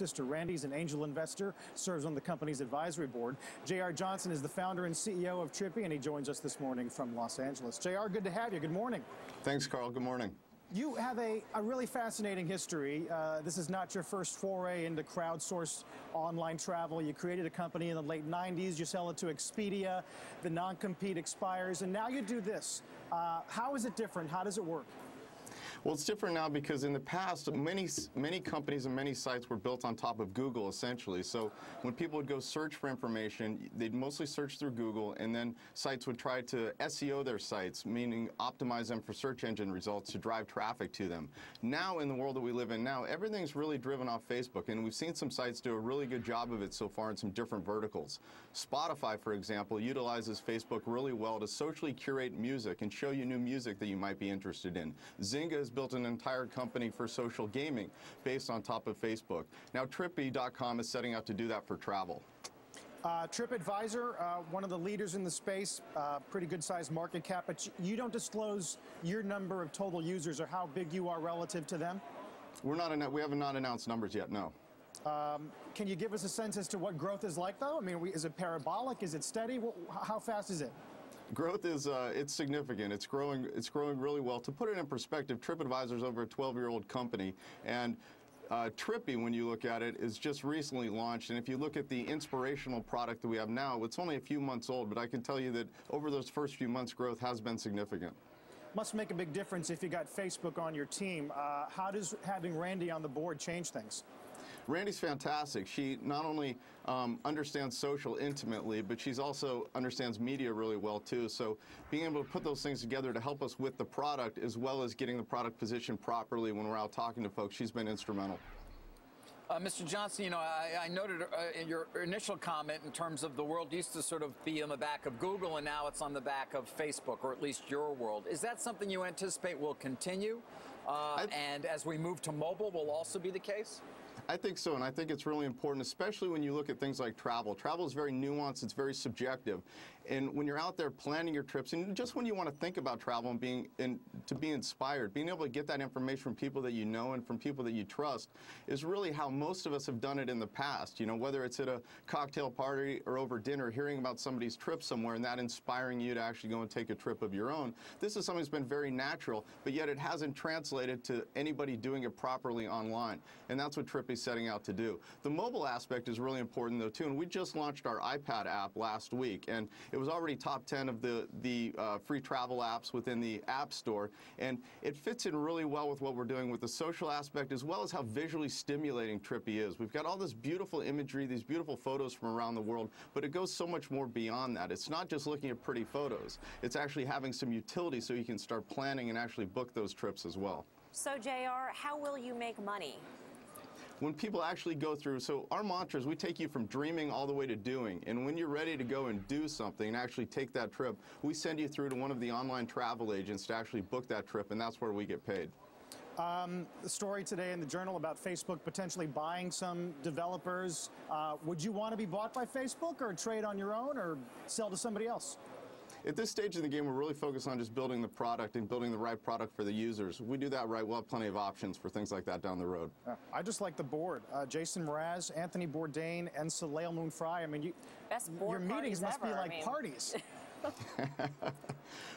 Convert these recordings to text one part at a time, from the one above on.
Sister Randy's an angel investor, serves on the company's advisory board. J.R. Johnson is the founder and CEO of Trippy, and he joins us this morning from Los Angeles. J.R., good to have you. Good morning. Thanks, Carl. Good morning. You have a really fascinating history. This is not your first foray into crowdsourced online travel. You created a company in the late 90s. You sell it to Expedia. The non-compete expires, and now you do this. How is it different? How does it work? Well, it's different now because in the past, many companies and many sites were built on top of Google, essentially. So when people would go search for information, they'd mostly search through Google, and then sites would try to SEO their sites, meaning optimize them for search engine results to drive traffic to them. Now, in the world that we live in now, everything's really driven off Facebook, and we've seen some sites do a really good job of it so far in some different verticals. Spotify, for example, utilizes Facebook really well to socially curate music and show you new music that you might be interested in. Zynga has built an entire company for social gaming based on top of Facebook. Now, Trippy.com is setting out to do that for travel. TripAdvisor, one of the leaders in the space, pretty good-sized market cap, but you don't disclose your number of total users or how big you are relative to them? We have not announced numbers yet, no. Can you give us a sense as to what growth is like, though? I mean, is it parabolic? Is it steady? How fast is it? Growth is it's significant. It's growing really well. To put it in perspective, TripAdvisor is over a 12-year-old company, and Trippy, when you look at it, is just recently launched. And if you look at the inspirational product that we have now, it's only a few months old, but I can tell you that over those first few months, growth has been significant. Must make a big difference if you got Facebook on your team. How does having Randy on the board change things? Randy's fantastic. She not only understands social intimately, but she's also understands media really well too. So being able to put those things together to help us with the product as well as getting the product positioned properly when we're out talking to folks, she's been instrumental. Mr. Johnson, you know, I noted in your initial comment in terms of the world used to sort of be on the back of Google, and now it's on the back of Facebook, or at least your world. Is that something you anticipate will continue? And as we move to mobile, will also be the case? I think so, and I think it's really important, especially when you look at things like travel. Travel is very nuanced, it's very subjective. And when you're out there planning your trips, and just when you want to think about travel and to be inspired, being able to get that information from people that you know and from people that you trust is really how most of us have done it in the past. You know, whether it's at a cocktail party or over dinner, hearing about somebody's trip somewhere and that inspiring you to actually go and take a trip of your own. This is something that's been very natural, but yet it hasn't translated to anybody doing it properly online. And that's what Trippy's setting out to do. The mobile aspect is really important though too, and we just launched our iPad app last week, and it was already top 10 of the free travel apps within the App Store, and it fits in really well with what we're doing with the social aspect as well as how visually stimulating Trippy is. We've got all this beautiful imagery, these beautiful photos from around the world, but it goes so much more beyond that. It's not just looking at pretty photos. It's actually having some utility so you can start planning and actually book those trips as well. So, JR, how will you make money? When people actually go through, so our mantra is we take you from dreaming all the way to doing. And when you're ready to go and do something and actually take that trip, we send you through to one of the online travel agents to actually book that trip, and that's where we get paid. The story today in the Journal about Facebook potentially buying some developers. Would you want to be bought by Facebook or trade on your own or sell to somebody else? At this stage of the game, we're really focused on just building the product and building the right product for the users. If we do that right, we'll have plenty of options for things like that down the road. I just like the board. Jason Mraz, Anthony Bourdain, and Soleil Moon-Frye. I mean, your meetings must be like parties.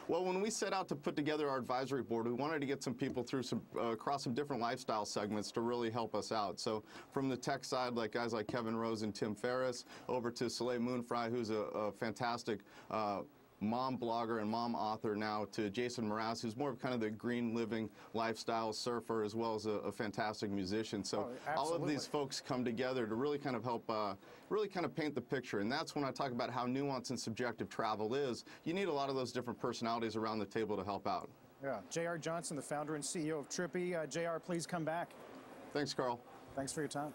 Well, when we set out to put together our advisory board, we wanted to get some people through across some different lifestyle segments to really help us out. So from the tech side, like guys like Kevin Rose and Tim Ferriss, over to Soleil Moon-Frye, who's a fantastic mom blogger and mom author now, to Jason Mraz, who's more of kind of the green living lifestyle surfer as well as a fantastic musician. So all of these folks come together to really kind of help really kind of paint the picture. And that's when I talk about how nuanced and subjective travel is. You need a lot of those different personalities around the table to help out. Yeah. J.R. Johnson, the founder and CEO of Trippy. J.R., please come back. Thanks, Carl. Thanks for your time.